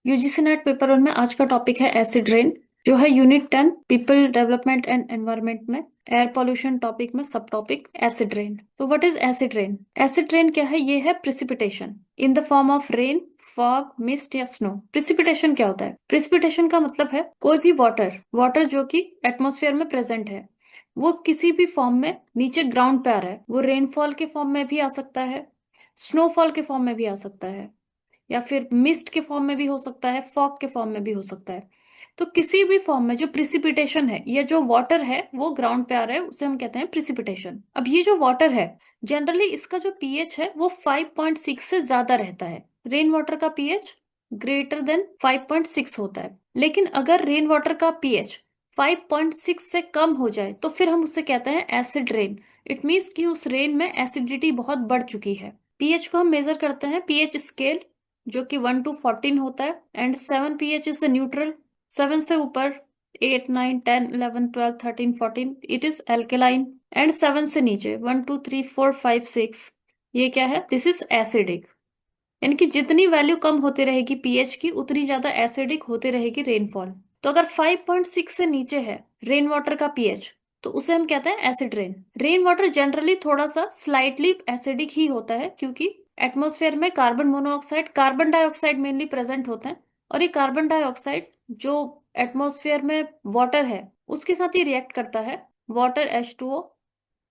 UGC net paper 1 में आज का टॉपिक है एसिड रेन, जो है unit 10 people development and environment में एयर पॉल्यूशन टॉपिक में सब टॉपिक एसिड रेन। तो what is acid rain? Acid rain क्या है? ये है precipitation in the form of rain, fog, mist या स्नो। प्रिसिपिटेशन क्या होता है? प्रिसिपिटेशन का मतलब है कोई भी वाटर वाटर जो कि एटमॉस्फेयर में प्रेजेंट है, वो किसी भी फॉर्म में नीचे ग्राउंड पे आ रहा है। वो रेनफॉल के फॉर्म में भी आ सकता है, स्नोफॉल के फॉर्म में भी आ सकता है, या फिर मिस्ट के फॉर्म में भी हो सकता है, फॉग के फॉर्म में भी हो सकता है। तो किसी भी फॉर्म में जो प्रिसिपिटेशन है या जो वाटर है वो ग्राउंड पे आ रहा है, उसे हम कहते हैं प्रिसिपिटेशन। अब ये जो वाटर है, जनरली इसका जो पीएच है वो 5.6 से ज्यादा रहता है। रेन वाटर का पीएच ग्रेटर देन 5.6 होता है। लेकिन अगर रेन वाटर का पीएच 5.6 से कम हो जाए तो फिर हम उसे कहते हैं एसिड रेन। इट मीन्स कि उस रेन में एसिडिटी बहुत बढ़ चुकी है। पीएच को हम मेजर करते हैं पीएच स्केल, जो कि 1 to 14 होता है, एंड 7 pH इज न्यूट्रल। 7 से ऊपर 8, 9, 10, 11, 12, 13, 14 इट इज एल्केलाइन, एंड 7 से नीचे 1, 2, 3, 4, 5, 6 ये क्या है? This is acidic. यानी कि जितनी वैल्यू कम होती रहेगी पीएच की, उतनी ज्यादा एसिडिक होती रहेगी रेनफॉल। तो अगर 5.6 से नीचे है रेन वाटर का पीएच, तो उसे हम कहते हैं acid rain. Rain water generally थोड़ा सा स्लाइटली एसिडिक ही होता है, क्योंकि एटमॉस्फेयर में carbon monoxide, carbon dioxide mainly present होते हैं, और ये कार्बन डाइऑक्साइड जो एटमॉस्फेयर में वाटर है उसके साथ ही रिएक्ट करता है। Water H2O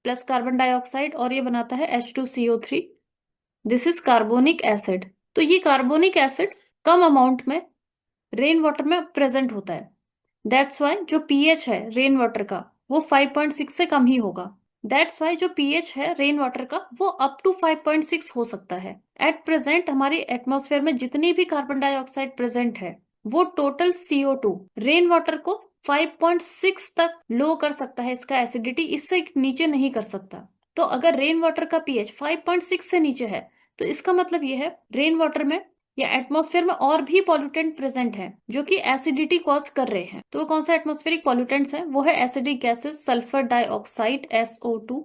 plus carbon dioxide, और ये बनाता है H2CO3। This is carbonic acid. तो ये कार्बोनिक एसिड कम अमाउंट में रेन वाटर में प्रेजेंट होता है। दैट्स वाई जो पीएच है रेन वाटर का वो 5.6 से कम ही होगा। दैट्स वाई जो पीएच है रेन वाटर का वो अप टू 5.6 हो सकता है। एट प्रेजेंट हमारी एटमॉस्फेयर में जितनी भी कार्बन डाइऑक्साइड प्रेजेंट है, वो टोटल CO2 रेन वाटर को 5.6 तक लो कर सकता है। इसका एसिडिटी इससे नीचे नहीं कर सकता। तो अगर रेन वाटर का पीएच 5.6 से नीचे है, तो इसका मतलब ये है रेन वाटर में या एटमॉस्फेयर में और भी पॉल्यूटेंट प्रेजेंट हैं जो कि एसिडिटी कॉज कर रहे हैं। तो वो कौन सा एटमॉस्फेरिक पॉल्यूटेंट्स हैं? वो है acidic gases, sulphur dioxide SO2,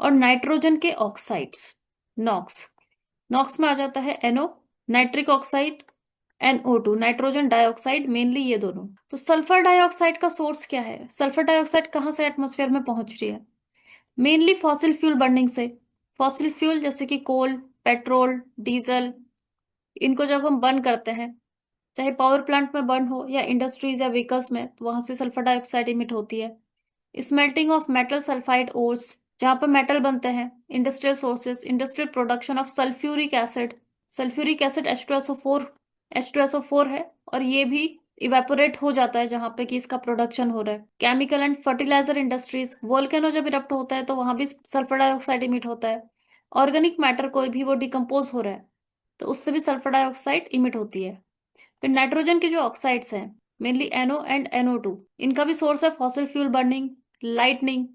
और नाइट्रोजन के ऑक्साइड्स, नॉक्स। नॉक्स में आ जाता है NO, nitric oxide, NO2, nitrogen dioxide, mainly ये दोनों। तो सल्फर डाइऑक्साइड का सोर्स क्या है? सल्फर डाइऑक्साइड कहाँ से एटमॉस्फेयर में पहुंच रही है? मेनली फॉसिल फ्यूल बर्निंग से। फॉसिल फ्यूल जैसे कि कोल, पेट्रोल, डीजल, इनको जब हम बर्न करते हैं, चाहे पावर प्लांट में बर्न हो या इंडस्ट्रीज या व्हीकल्स में, तो वहां से सल्फर डाइऑक्साइड इमिट होती है। Smelting of metal sulphide ores, जहाँ पर मेटल बनते हैं, industrial sources, industrial production of sulphuric acid. Sulphuric acid H2SO4, H2SO4 है, और ये भी इवेपोरेट हो जाता है जहां पे कि इसका प्रोडक्शन हो रहा है। Chemical and fertiliser industries, volcano जब इरप्ट होता है तो वहां भी सल्फर डाइऑक्साइड इमिट होता है। ऑर्गेनिक मैटर कोई भी वो डिकम्पोज हो रहा है, तो उससे भी सल्फर डाइऑक्साइड इमिट होती है। फिर नाइट्रोजन के जो ऑक्साइड्स हैं, मेनली NO एंड NO2, इनका भी सोर्स है फॉसिल फ्यूल बर्निंग, लाइटनिंग।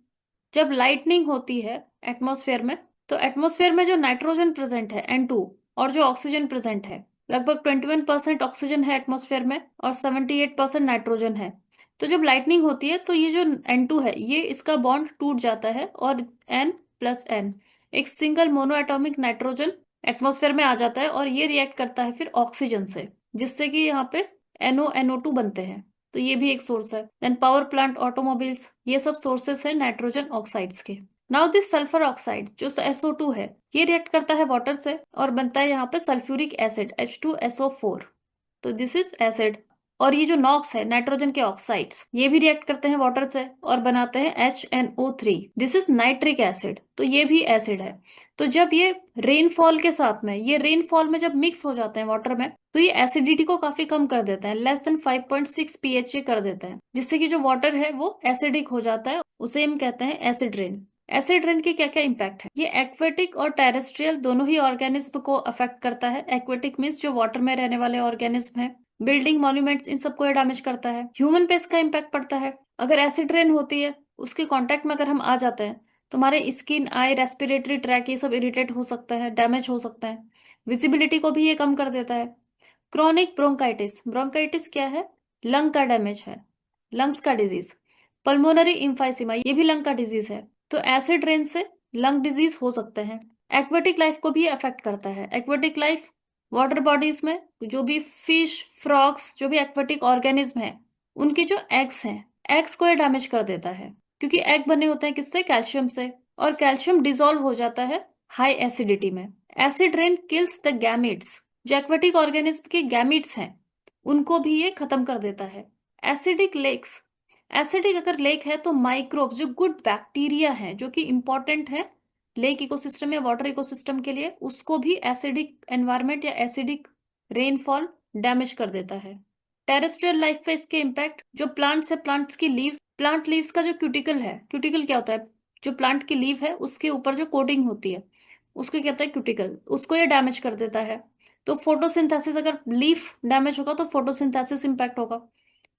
जब लाइटनिंग होती है एटमॉस्फेयर में, तो एटमॉस्फेयर में जो नाइट्रोजन प्रेजेंट है N2, और जो ऑक्सीजन प्रेजेंट है, लगभग 21% ऑक्सीजन है एटमॉस्फेयर में और 78% नाइट्रोजन है। तो जब लाइटनिंग होती है तो ये जो N2 है, ये इसका बॉन्ड टूट जाता है, और N+N, एक single mono atomic nitrogen atmosphere में आ जाता है, और ये रिएक्ट करता है फिर ऑक्सीजन से, जिससे कि यहाँ पे NO NO2 बनते हैं। तो ये भी एक सोर्स है। देन पावर प्लांट, ऑटोमोबाइल्स, ये सब सोर्सेस है नाइट्रोजन ऑक्साइड्स के। नाउ दिस सल्फर ऑक्साइड जो SO2 है, ये रिएक्ट करता है वाटर से और बनता है यहाँ पे सल्फ्यूरिक एसिड H2SO4। तो दिस इज एसिड। और ये जो नॉक्स है, नाइट्रोजन के ऑक्साइड्स, ये भी रिएक्ट करते हैं वाटर से और बनाते हैं HNO3। This is nitric acid. तो ये भी एसिड है। तो जब ये रेनफॉल के साथ में, ये रेनफॉल में जब मिक्स हो जाते हैं वाटर में, तो ये एसिडिटी को काफी कम कर देते हैं, लेस देन 5.6 pH कर देते हैं, जिससे कि जो वाटर है वो एसिडिक हो जाता है। उसे हम कहते हैं एसिड रेन। एसिड रेन के क्या क्या इम्पैक्ट है? ये एक्वेटिक और टेरेस्ट्रियल दोनों ही ऑर्गेनिज्म को अफेक्ट करता है। एक्वेटिक मीन्स जो वाटर में रहने वाले ऑर्गेनिज्म है, बिल्डिंग, मॉन्यूमेंट्स, इन सबको ये डैमेज करता है। ह्यूमन पे इसका इम्पैक्ट पड़ता है। अगर एसिड रेन होती है, उसके कांटेक्ट में अगर हम आ जाते हैं, तो हमारे स्किन, आई, रेस्पिरेटरी ट्रैक, ये सब इरिटेट हो सकता है, डैमेज हो सकता है। विजिबिलिटी को भी ये कम कर देता है। क्रॉनिक ब्रोंकाइटिस, ब्रोंकाइटिस क्या है? लंग का डैमेज है, लंग्स का डिजीज। पल्मोनरी इम्फाइसीमा, ये भी लंग का डिजीज है। तो एसिड रेन से लंग डिजीज हो सकते हैं। एक्वेटिक लाइफ को भी अफेक्ट करता है। एक्वेटिक लाइफ वाटर बॉडीज में जो भी फिश, फ्रॉग्स, जो भी एक्वेटिक ऑर्गेनिज्म है, उनके जो एग्स हैं, एग्स को ये डैमेज कर देता है, क्योंकि एग बने होते हैं किससे? कैल्शियम से, और कैल्शियम डिसॉल्व हो जाता है हाई एसिडिटी में। Acid rain kills the gametes, जो एक्वेटिक ऑर्गेनिज्म के गैमीट्स हैं उनको भी ये खत्म कर देता है। एसिडिक लेक्स, एसिडिक अगर लेक है तो माइक्रोब्स, जो गुड बैक्टीरिया हैं जो कि इंपॉर्टेंट है लेक इकोसिस्टम या वाटर इकोसिस्टम के लिए, उसको भी एसिडिक एनवायरमेंट या एसिडिक रेनफॉल डैमेज कर देता है। टेरेस्ट्रियल लाइफ पे इसके इम्पैक्ट, जो प्लांट्स है, प्लांट्स की लीव्स, प्लांट लीव्स का जो क्यूटिकल है, क्यूटिकल क्या होता है? जो प्लांट की लीव है उसके ऊपर जो कोटिंग होती है उसको कहता है क्यूटिकल, उसको ये डैमेज कर देता है। तो फोटोसिंथेसिस, अगर लीफ डैमेज होगा तो फोटोसिंथेसिस इंपैक्ट होगा,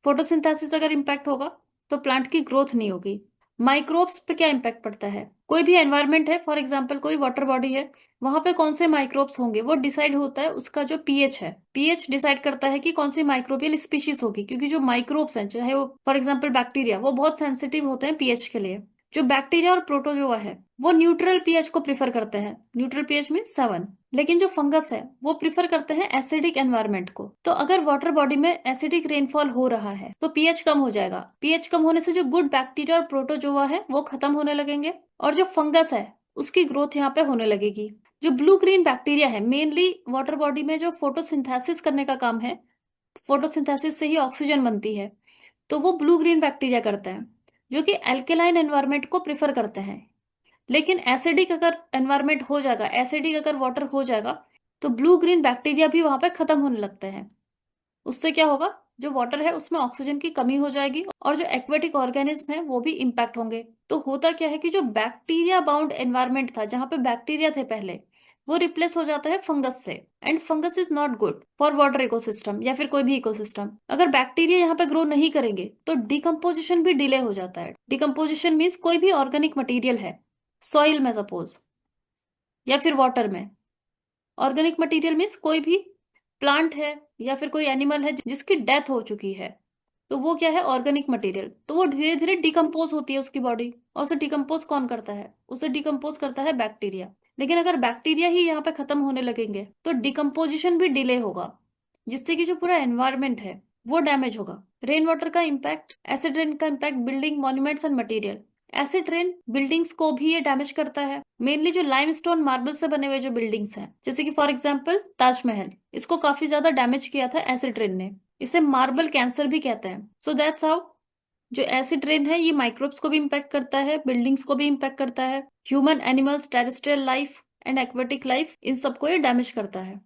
फोटोसिंथेसिस अगर इंपैक्ट होगा तो प्लांट की ग्रोथ नहीं होगी। माइक्रोब्स पे क्या इंपैक्ट पड़ता है? कोई भी एनवायरमेंट है, फॉर एग्जांपल कोई वाटर बॉडी है, वहां पे कौन से माइक्रोब्स होंगे वो डिसाइड होता है उसका जो पीएच है। पीएच डिसाइड करता है कि कौन सी माइक्रोबियल स्पीशीज होगी, क्योंकि जो माइक्रोब्स हैं, चाहे वो फॉर एग्जांपल बैक्टीरिया, वो बहुत सेंसिटिव होते हैं पीएच के लिए। जो बैक्टीरिया और प्रोटोजोआ है वो न्यूट्रल पीएच को प्रिफर करते हैं, न्यूट्रल पीएच में 7। लेकिन जो फंगस है वो प्रिफर करते हैं एसिडिक एनवायरनमेंट को। तो अगर वाटर बॉडी में एसिडिक रेनफॉल हो रहा है तो पीएच कम हो जाएगा, पीएच कम होने से जो गुड बैक्टीरिया और प्रोटोजोआ है वो खत्म होने लगेंगे, और जो फंगस है उसकी ग्रोथ यहाँ पे होने लगेगी। जो ब्लू ग्रीन बैक्टीरिया है, मेनली वाटर बॉडी में जो फोटोसिंथेसिस करने का काम है, फोटोसिंथेसिस से ही ऑक्सीजन बनती है, तो वो ब्लू ग्रीन बैक्टीरिया करते हैं, जो कि एल्केलाइन एनवायरमेंट को प्रिफर करते हैं। लेकिन एसिडिक अगर एनवायरमेंट हो जाएगा, एसिडिक अगर वाटर हो जाएगा, तो ब्लू ग्रीन बैक्टीरिया भी वहां पे खत्म होने लगते हैं। उससे क्या होगा? जो वाटर है उसमें ऑक्सीजन की कमी हो जाएगी, और जो एक्वेटिक ऑर्गेनिज्म है वो भी इंपैक्ट होंगे। तो होता क्या है कि जो बैक्टीरिया बाउंड एनवायरमेंट था, जहां पे बैक्टीरिया थे पहले, वो रिप्लेस हो जाता है फंगस से। And fungus is not good for water ecosystem या फिर कोई भी इकोसिस्टम। अगर बैक्टीरिया यहाँ पे ग्रो नहीं करेंगे तो डिकम्पोजिशन भी डिले हो जाता है। डिकम्पोजिशन मीन्स कोई भी ऑर्गेनिक मटेरियल है सॉइल में सपोज, या फिर वाटर में, ऑर्गेनिक मटेरियल मीन्स कोई भी प्लांट है या फिर कोई एनिमल है जिसकी डेथ हो चुकी है, तो वो क्या है? Organic material. तो वो धीरे धीरे डिकम्पोज होती है उसकी बॉडी, और उसे डिकम्पोज कौन करता है? उसे डिकम्पोज करता है बैक्टीरिया। लेकिन अगर बैक्टीरिया ही यहाँ पे खत्म होने लगेंगे तो डिकम्पोजिशन भी डिले होगा, जिससे कि जो पूरा एनवायरमेंट है वो डैमेज होगा। रेन वाटर का इम्पैक्ट, एसिड रेन का impact building, monuments and material. Acid rain buildings को भी ये डैमेज करता है, मेनली जो लाइमस्टोन मार्बल से बने हुए जो बिल्डिंग्स हैं, जैसे कि फॉर एग्जांपल ताजमहल, इसको काफी ज्यादा डैमेज किया था एसिड रेन ने। इसे मार्बल कैंसर भी कहते हैं। सो दैट्स हाउ जो एसिड रेन है ये माइक्रोब्स को भी इम्पैक्ट करता है, बिल्डिंग्स को भी इम्पैक्ट करता है, human, animals, terrestrial life and aquatic life, इन सबको ये डैमेज करता है।